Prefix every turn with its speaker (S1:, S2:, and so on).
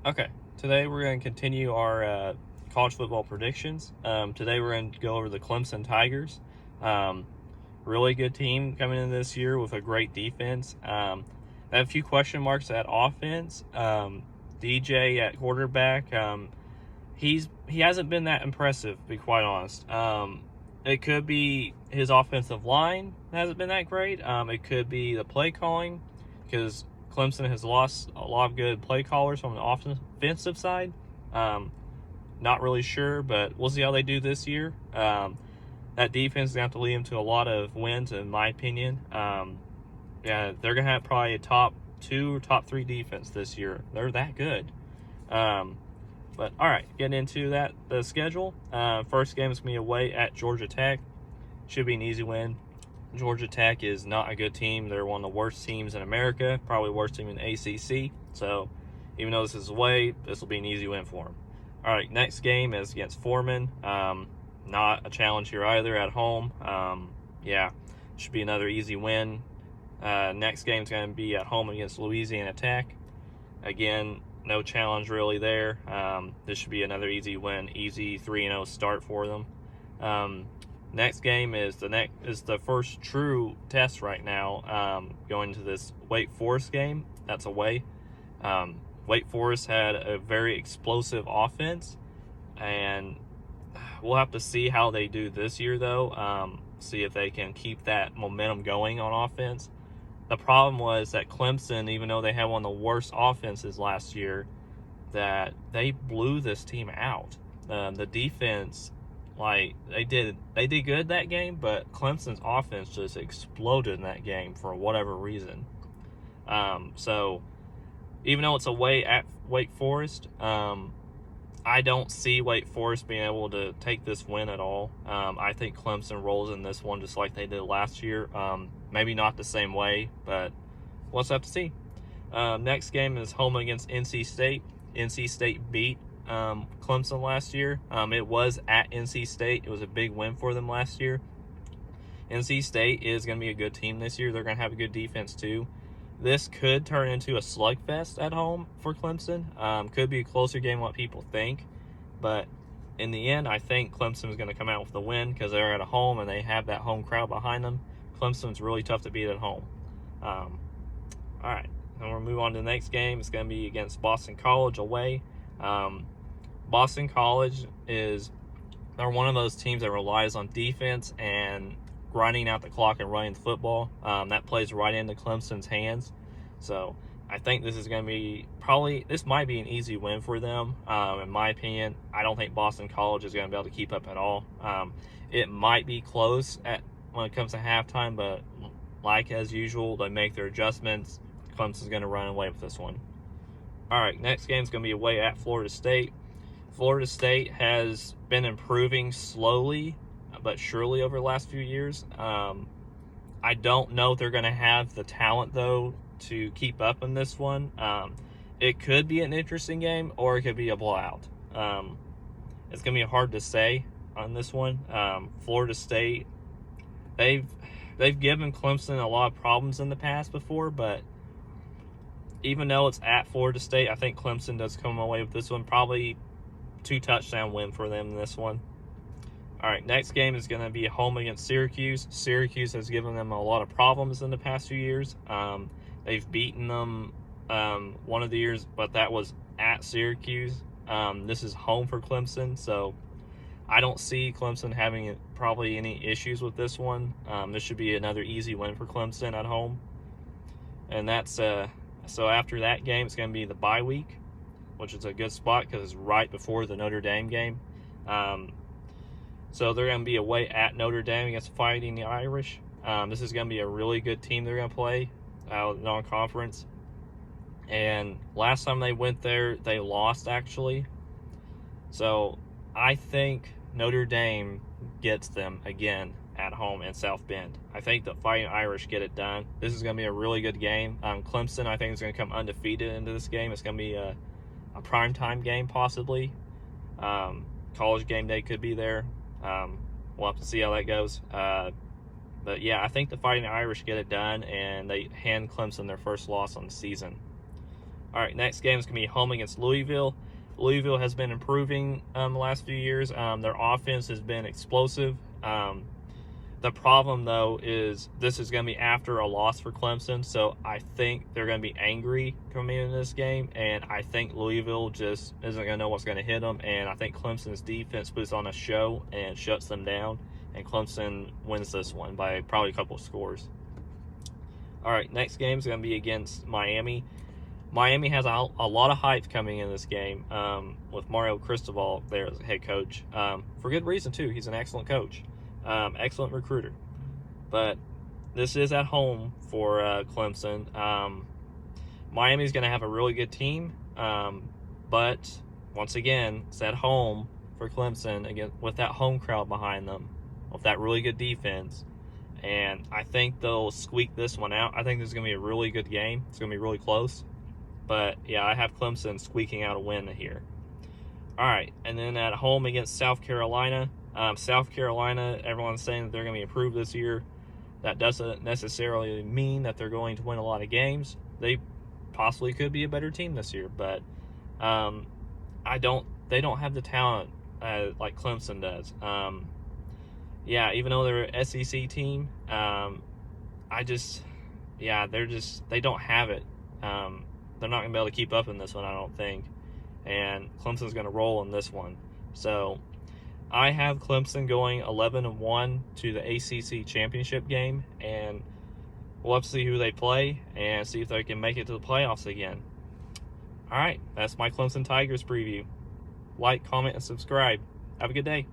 S1: Okay, today we're going to continue our college football predictions. Today we're going to go over the Clemson Tigers. Um, Really good team coming in this year with a great defense. They have a few question marks at offense. DJ at quarterback, he hasn't been that impressive, to be quite honest. It could be his offensive line hasn't been that great. It could be the play calling, because Clemson has lost a lot of good play callers from the offensive side. Not really sure, but we'll see how they do this year. That defense is going to have to lead them to a lot of wins, in my opinion. Yeah, they're going to have probably a top 2 or top 3 defense this year. They're that good. But all right, getting into the schedule. First game is going to be away at Georgia Tech. Should be an easy win. Georgia Tech is not a good team. They're one of the worst teams in America, probably worst team in the ACC. So even though this is away, this will be an easy win for them. All right, next game is against Foreman. Not a challenge here either, at home. Yeah, should be another easy win. Next game is going to be at home against Louisiana Tech. Again, no challenge really there. This should be another easy win, easy 3-0 start for them. Next game is the first true test right now, going to this Wake Forest game. That's away. Wake Forest had a very explosive offense, and we'll have to see how they do this year, though. See if they can keep that momentum going on offense. The problem was that Clemson, even though they had one of the worst offenses last year, that they blew this team out. The defense, they did good that game, but Clemson's offense just exploded in that game for whatever reason. So even though it's away at Wake Forest, I don't see Wake Forest being able to take this win at all. I think Clemson rolls in this one just like they did last year. Maybe not the same way, but we'll just have to see. Next game is home against NC State. NC State beat Clemson last year. It was at NC State. It was a big win for them last year. NC State is going to be a good team this year. They're going to have a good defense too. This could turn into a slugfest at home for Clemson. Could be a closer game than what people think. But in the end, I think Clemson is going to come out with the win because they're at a home and they have that home crowd behind them. Clemson's really tough to beat at home. All right, then we'll move on to the next game. It's going to be against Boston College away. Boston College they're one of those teams that relies on defense and grinding out the clock and running the football. That plays right into Clemson's hands. So I think this is going to be this might be an easy win for them. In my opinion, I don't think Boston College is going to be able to keep up at all. It might be close when it comes to halftime, but like as usual, they make their adjustments. Clemson's going to run away with this one. All right, next game is going to be away at Florida State. Florida State has been improving slowly but surely over the last few years. I don't know if they're going to have the talent, though, to keep up in this one. It could be an interesting game, or it could be a blowout. It's going to be hard to say on this one. Florida State, they've given Clemson a lot of problems in the past before, but even though it's at Florida State, I think Clemson does come away with this one. Probably 2-touchdown win for them in this one. All right, next game is going to be home against Syracuse. Syracuse has given them a lot of problems in the past few years. They've beaten them one of the years, but that was at Syracuse. This is home for Clemson, so I don't see Clemson having probably any issues with this one. This should be another easy win for Clemson at home. And that's so after that game, it's going to be the bye week, which is a good spot because it's right before the Notre Dame game. So they're going to be away at Notre Dame against Fighting Irish. This is going to be a really good team they're going to play non-conference. And last time they went there, they lost, actually. So I think Notre Dame gets them again at home in South Bend. I think the Fighting Irish get it done. This is going to be a really good game. Clemson, I think, is going to come undefeated into this game. It's going to be a primetime game, possibly. College game day could be there. We'll have to see how that goes. But yeah, I think the Fighting Irish get it done, and they hand Clemson their first loss on the season. All right, next game is going to be home against Louisville. Louisville has been improving the last few years. Their offense has been explosive. The problem, though, is this is going to be after a loss for Clemson, so I think they're going to be angry coming into this game, and I think Louisville just isn't going to know what's going to hit them, and I think Clemson's defense puts on a show and shuts them down, and Clemson wins this one by probably a couple of scores. All right, next game is going to be against Miami. Miami has a lot of hype coming in this game with Mario Cristobal there as head coach. For good reason, too. He's an excellent coach. Excellent recruiter. But this is at home for Clemson. Miami's going to have a really good team. But once again, it's at home for Clemson again, with that home crowd behind them, with that really good defense. And I think they'll squeak this one out. I think this is going to be a really good game. It's going to be really close. But, yeah, I have Clemson squeaking out a win here. All right, and then at home against South Carolina. South Carolina, everyone's saying that they're going to be improved this year. That doesn't necessarily mean that they're going to win a lot of games. They possibly could be a better team this year, but they don't have the talent like Clemson does. Even though they're an SEC team, they don't have it. They're not going to be able to keep up in this one, I don't think. And Clemson's going to roll in this one. So I have Clemson going 11-1 to the ACC championship game, and we'll have to see who they play and see if they can make it to the playoffs again. All right, that's my Clemson Tigers preview. Like, comment, and subscribe. Have a good day.